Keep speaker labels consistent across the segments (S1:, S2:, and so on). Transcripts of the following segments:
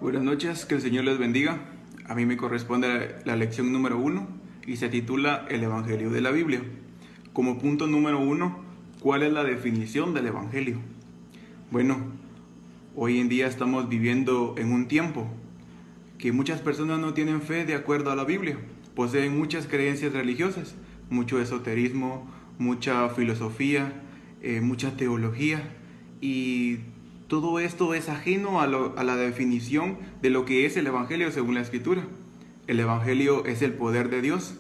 S1: Buenas noches, que el Señor les bendiga. A mí me corresponde la lección número 1 y se titula El Evangelio de la Biblia. Como punto número 1, ¿cuál es la definición del Evangelio? Bueno, hoy en día estamos viviendo en un tiempo que muchas personas no tienen fe de acuerdo a la Biblia. Poseen muchas creencias religiosas, mucho esoterismo, mucha filosofía, mucha teología, y todo esto es ajeno a la definición de lo que es el Evangelio según la Escritura. El Evangelio es el poder de Dios.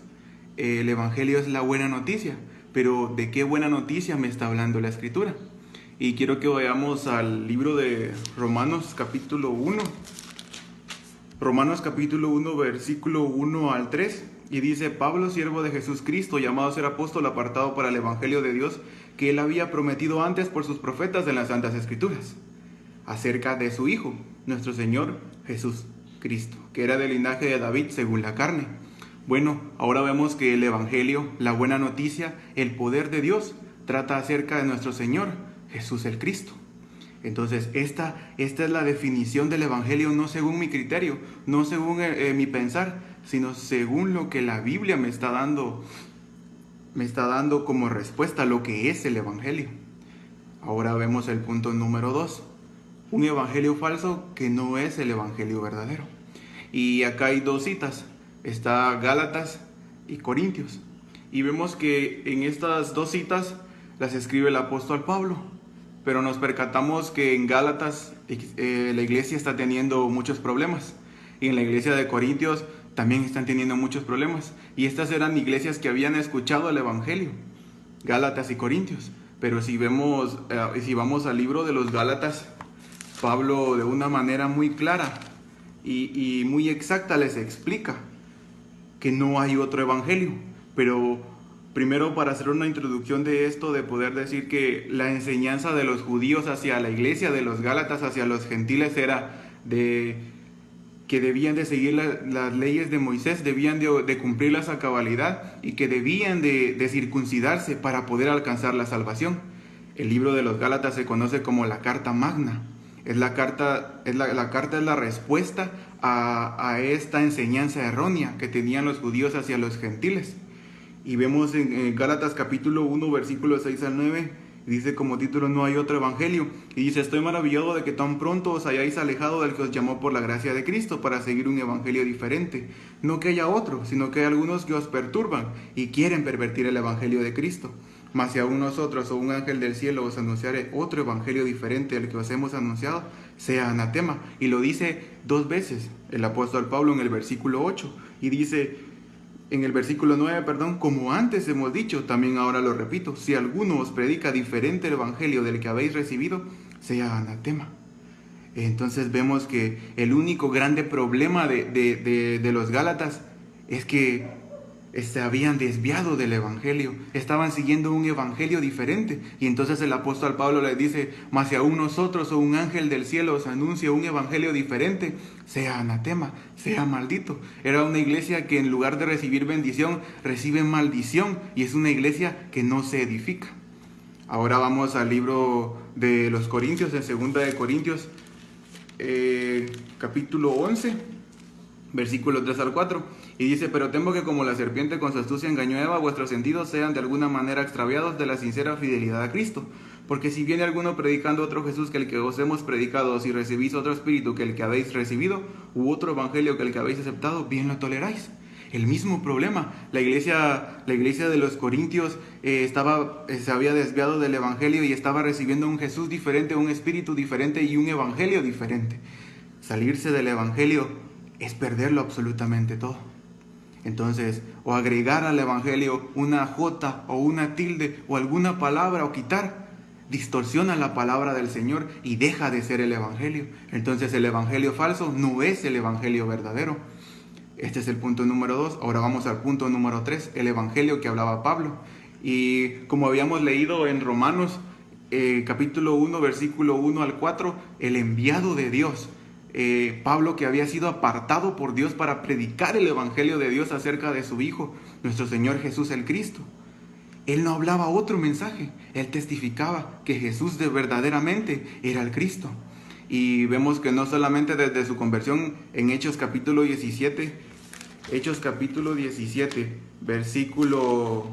S1: El Evangelio es la buena noticia. Pero ¿de qué buena noticia me está hablando la Escritura? Y quiero que vayamos al libro de Romanos capítulo 1. Romanos capítulo 1, versículo 1 al 3. Y dice: Pablo, siervo de Jesucristo, llamado a ser apóstol, apartado para el Evangelio de Dios, que él había prometido antes por sus profetas en las Santas Escrituras, acerca de su Hijo, nuestro Señor Jesús Cristo, que era del linaje de David según la carne. Bueno, ahora vemos que el Evangelio, la buena noticia, el poder de Dios, trata acerca de nuestro Señor Jesús el Cristo. Entonces, esta es la definición del Evangelio, no según mi criterio, no según mi pensar, sino según lo que la Biblia me está dando como respuesta a lo que es el Evangelio. Ahora vemos el punto número 2. Un evangelio falso que no es el evangelio verdadero. Y acá hay dos citas. Está Gálatas y Corintios. Y vemos que en estas dos citas las escribe el apóstol Pablo. Pero nos percatamos que en Gálatas la iglesia está teniendo muchos problemas. Y en la iglesia de Corintios también están teniendo muchos problemas. Y estas eran iglesias que habían escuchado el evangelio. Gálatas y Corintios. Pero si vamos al libro de los Gálatas, Pablo de una manera muy clara y muy exacta les explica que no hay otro evangelio. Pero primero, para hacer una introducción de esto, de poder decir que la enseñanza de los judíos hacia la iglesia, de los Gálatas hacia los gentiles, era de que debían de seguir las leyes de Moisés, debían de cumplirlas a cabalidad y que debían de circuncidarse para poder alcanzar la salvación. El libro de los Gálatas se conoce como la Carta Magna. La carta es la respuesta a esta enseñanza errónea que tenían los judíos hacia los gentiles. Y vemos en Gálatas capítulo 1, versículos 6 al 9, dice como título: no hay otro evangelio. Y dice: estoy maravillado de que tan pronto os hayáis alejado del que os llamó por la gracia de Cristo para seguir un evangelio diferente. No que haya otro, sino que hay algunos que os perturban y quieren pervertir el evangelio de Cristo. Mas si aún nosotros o un ángel del cielo os anunciare otro evangelio diferente al que os hemos anunciado, sea anatema. Y lo dice dos veces el apóstol Pablo en el versículo 8. Y dice en el versículo 9, como antes hemos dicho, también ahora lo repito: si alguno os predica diferente el evangelio del que habéis recibido, sea anatema. Entonces vemos que el único grande problema de los Gálatas es que se habían desviado del evangelio, estaban siguiendo un evangelio diferente. Y entonces el apóstol Pablo les dice: mas si aún nosotros o un ángel del cielo os anuncia un evangelio diferente, sea anatema, sea maldito. Era una iglesia que en lugar de recibir bendición, recibe maldición, y es una iglesia que no se edifica. Ahora vamos al libro de los Corintios, en 2 de Corintios, capítulo 11, versículos 3 al 4. Y dice: pero temo que como la serpiente con su astucia engañó a Eva, vuestros sentidos sean de alguna manera extraviados de la sincera fidelidad a Cristo. Porque si viene alguno predicando otro Jesús que el que os hemos predicado, si recibís otro espíritu que el que habéis recibido, u otro evangelio que el que habéis aceptado, bien lo toleráis. El mismo problema. La iglesia de los Corintios se había desviado del evangelio y estaba recibiendo un Jesús diferente, un espíritu diferente y un evangelio diferente. Salirse del evangelio es perderlo absolutamente todo. Entonces, o agregar al evangelio una J o una tilde o alguna palabra o quitar, distorsiona la palabra del Señor y deja de ser el evangelio. Entonces el evangelio falso no es el evangelio verdadero. Este es el punto número 2. Ahora vamos al punto número 3, el evangelio que hablaba Pablo. Y como habíamos leído en Romanos capítulo 1, versículo 1 al 4, el enviado de Dios, Pablo, que había sido apartado por Dios para predicar el evangelio de Dios acerca de su Hijo, nuestro Señor Jesús el Cristo. Él no hablaba otro mensaje, él testificaba que Jesús verdaderamente era el Cristo. Y vemos que no solamente desde su conversión en Hechos capítulo 17, versículo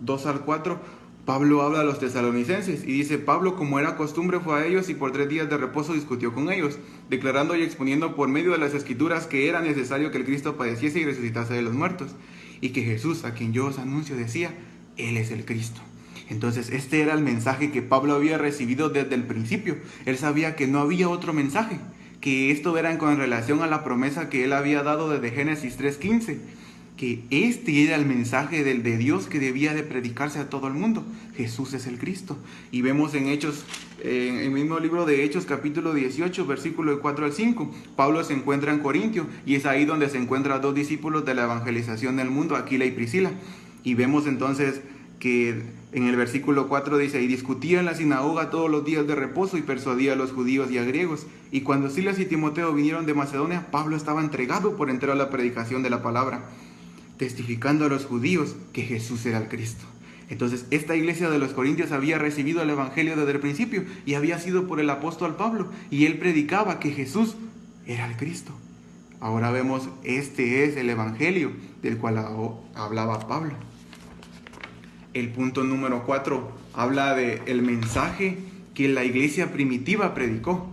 S1: 2 al 4, Pablo habla a los tesalonicenses y dice: Pablo, como era costumbre, fue a ellos y por 3 días de reposo discutió con ellos, declarando y exponiendo por medio de las escrituras que era necesario que el Cristo padeciese y resucitase de los muertos, y que Jesús, a quien yo os anuncio, decía: Él es el Cristo. Entonces este era el mensaje que Pablo había recibido desde el principio. Él sabía que no había otro mensaje, que esto era con relación a la promesa que él había dado desde Génesis 3:15, que este era el mensaje de Dios que debía de predicarse a todo el mundo. Jesús es el Cristo. Y vemos en Hechos, en el mismo libro de Hechos capítulo 18, versículo 4 al 5, Pablo se encuentra en Corintio y es ahí donde se encuentran 2 discípulos de la evangelización del mundo, Aquila y Priscila. Y vemos entonces que en el versículo 4 dice: y discutía en la sinagoga todos los días de reposo y persuadía a los judíos y a griegos. Y cuando Silas y Timoteo vinieron de Macedonia, Pablo estaba entregado por entero a la predicación de la palabra, testificando a los judíos que Jesús era el Cristo. Entonces esta iglesia de los Corintios había recibido el evangelio desde el principio y había sido por el apóstol Pablo, y él predicaba que Jesús era el Cristo. Ahora vemos, este es el evangelio del cual hablaba Pablo. El punto número 4 habla del mensaje que la iglesia primitiva predicó.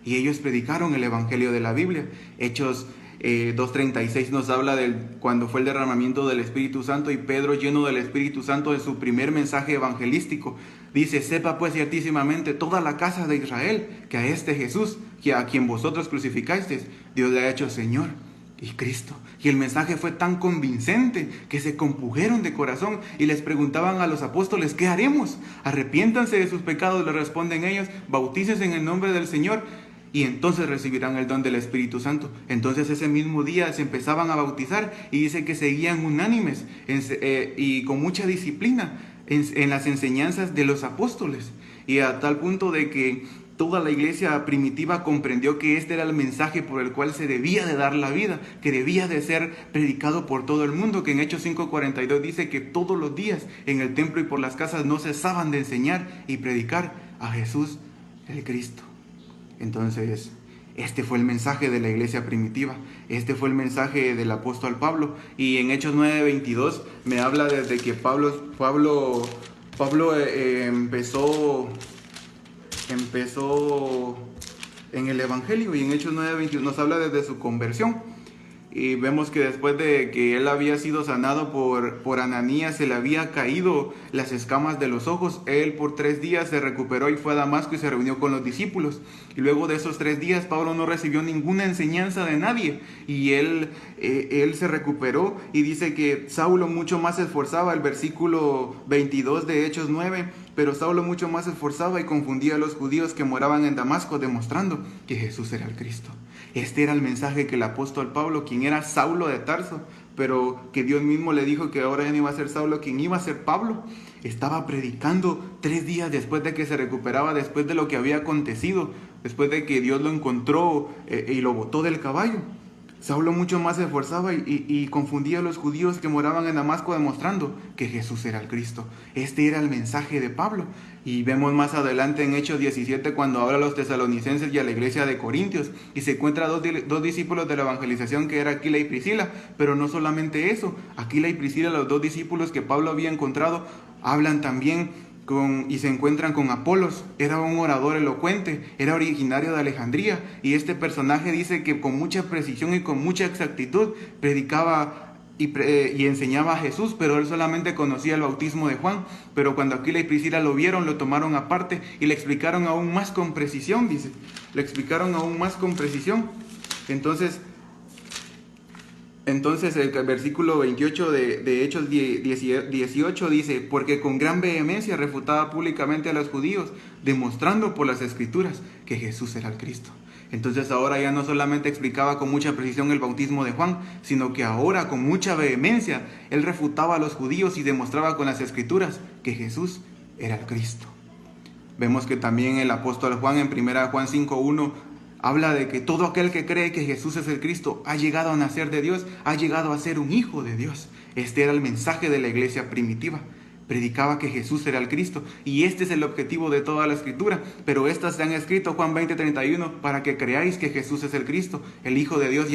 S1: Y ellos predicaron el evangelio de la Biblia. Hechos 2:36 nos habla de cuando fue el derramamiento del Espíritu Santo y Pedro, lleno del Espíritu Santo, de su primer mensaje evangelístico, dice: sepa pues ciertísimamente toda la casa de Israel que a este Jesús, que a quien vosotros crucificasteis, Dios le ha hecho Señor y Cristo. Y el mensaje fue tan convincente que se compungeron de corazón y les preguntaban a los apóstoles: ¿qué haremos? Arrepiéntanse de sus pecados, le responden ellos, bautícense en el nombre del Señor y entonces recibirán el don del Espíritu Santo. Entonces ese mismo día se empezaban a bautizar y dice que seguían unánimes y con mucha disciplina en las enseñanzas de los apóstoles, y a tal punto de que toda la iglesia primitiva comprendió que este era el mensaje por el cual se debía de dar la vida, que debía de ser predicado por todo el mundo, que en Hechos 5:42 dice que todos los días en el templo y por las casas no cesaban de enseñar y predicar a Jesús el Cristo. Entonces, este fue el mensaje de la iglesia primitiva, este fue el mensaje del apóstol Pablo. Y en Hechos 9:22 me habla desde que Pablo empezó en el evangelio, y en Hechos 9:21 nos habla desde su conversión. Y vemos que después de que él había sido sanado por Ananías, se le había caído las escamas de los ojos. Él por 3 días se recuperó y fue a Damasco y se reunió con los discípulos. Y luego de esos 3 días Pablo no recibió ninguna enseñanza de nadie. Y él se recuperó y dice que Saulo mucho más se esforzaba, el versículo 22 de Hechos 9. Pero Saulo mucho más se esforzaba y confundía a los judíos que moraban en Damasco, demostrando que Jesús era el Cristo. Este era el mensaje que el apóstol Pablo, quien era Saulo de Tarso, pero que Dios mismo le dijo que ahora ya no iba a ser Saulo, quien iba a ser Pablo, estaba predicando 3 días después de que se recuperaba, después de lo que había acontecido, después de que Dios lo encontró y lo botó del caballo. Saulo mucho más se esforzaba y confundía a los judíos que moraban en Damasco, demostrando que Jesús era el Cristo. Este era el mensaje de Pablo. Y vemos más adelante en Hechos 17 cuando habla a los tesalonicenses y a la iglesia de Corintios, y se encuentra dos discípulos de la evangelización, que era Aquila y Priscila. Pero no solamente eso, Aquila y Priscila, los 2 discípulos que Pablo había encontrado, hablan también y se encuentran con Apolos. Era un orador elocuente, era originario de Alejandría, y este personaje dice que con mucha precisión y con mucha exactitud predicaba y enseñaba a Jesús, pero él solamente conocía el bautismo de Juan. Pero cuando Aquila y Priscila lo vieron, lo tomaron aparte y le explicaron aún más con precisión, dice, le explicaron aún más con precisión. Entonces el versículo 28 de Hechos 18 dice: porque con gran vehemencia refutaba públicamente a los judíos, demostrando por las escrituras que Jesús era el Cristo. Entonces ahora ya no solamente explicaba con mucha precisión el bautismo de Juan, sino que ahora con mucha vehemencia él refutaba a los judíos y demostraba con las escrituras que Jesús era el Cristo. Vemos que también el apóstol Juan en 1 Juan 5:1 habla de que todo aquel que cree que Jesús es el Cristo ha llegado a nacer de Dios, ha llegado a ser un hijo de Dios. Este era el mensaje de la iglesia primitiva. predicaba que Jesús era el Cristo. Y este es el objetivo de toda la Escritura. Pero estas se han escrito, Juan 20:31, para que creáis que Jesús es el Cristo, el Hijo de Dios.